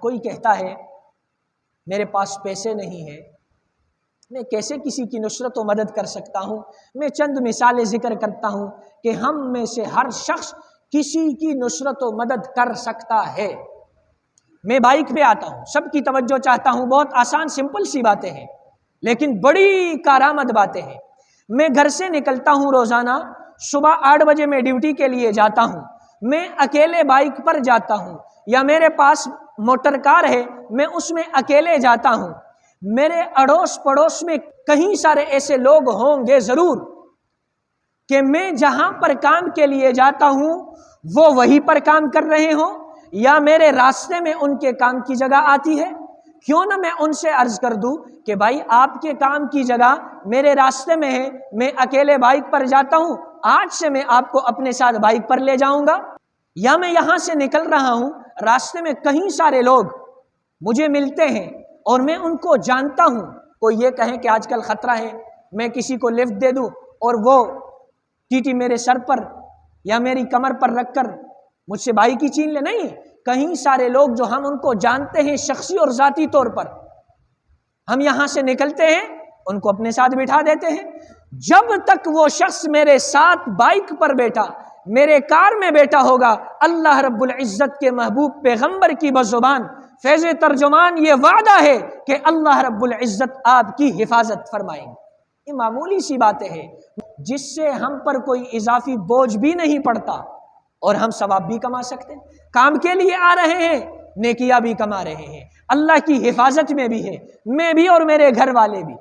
کوئی کہتا ہے میرے پاس پیسے نہیں ہیں، میں کیسے کسی کی نصرت و مدد کر سکتا ہوں؟ میں چند مثالیں ذکر کرتا ہوں کہ ہم میں سے ہر شخص کسی کی نصرت و مدد کر سکتا ہے۔ میں بائک پہ آتا ہوں، سب کی توجہ چاہتا ہوں، بہت آسان سمپل سی باتیں ہیں لیکن بڑی کارآمد باتیں ہیں۔ میں گھر سے نکلتا ہوں، روزانہ صبح 8 بجے میں ڈیوٹی کے لیے جاتا ہوں، میں اکیلے بائک پر جاتا ہوں، یا میرے پاس موٹر کار ہے میں اس میں اکیلے جاتا ہوں۔ میرے اڑوس پڑوس میں کہیں سارے ایسے لوگ ہوں گے ضرور کہ میں جہاں پر کام کے لیے جاتا ہوں وہ وہیں پر کام کر رہے ہوں، یا میرے راستے میں ان کے کام کی جگہ آتی ہے۔ کیوں نہ میں ان سے عرض کر دوں کہ بھائی آپ کے کام کی جگہ میرے راستے میں ہے، میں اکیلے بائک پر جاتا ہوں، آج سے میں آپ کو اپنے ساتھ بائک پر لے جاؤں گا۔ یا میں یہاں سے نکل رہا ہوں، راستے میں کہیں سارے لوگ مجھے ملتے ہیں اور میں ان کو جانتا ہوں۔ کوئی یہ کہیں کہ آج کل خطرہ ہے، میں کسی کو لفٹ دے دوں اور وہ ٹی میرے سر پر یا میری کمر پر رکھ کر مجھ سے بائک ہی چھین لے۔ نہیں، کہیں سارے لوگ جو ہم ان کو جانتے ہیں شخصی اور ذاتی طور پر، ہم یہاں سے نکلتے ہیں ان کو اپنے ساتھ بٹھا دیتے ہیں۔ جب تک وہ شخص میرے ساتھ بائک پر بیٹھا، میرے کار میں بیٹھا ہوگا، اللہ رب العزت کے محبوب پیغمبر کی بزبان فیض ترجمان یہ وعدہ ہے کہ اللہ رب العزت آپ کی حفاظت فرمائیں گے۔ یہ معمولی سی باتیں ہیں جس سے ہم پر کوئی اضافی بوجھ بھی نہیں پڑتا اور ہم ثواب بھی کما سکتے ہیں۔ کام کے لیے آ رہے ہیں، نیکیاں بھی کما رہے ہیں، اللہ کی حفاظت میں بھی ہے، میں بھی اور میرے گھر والے بھی۔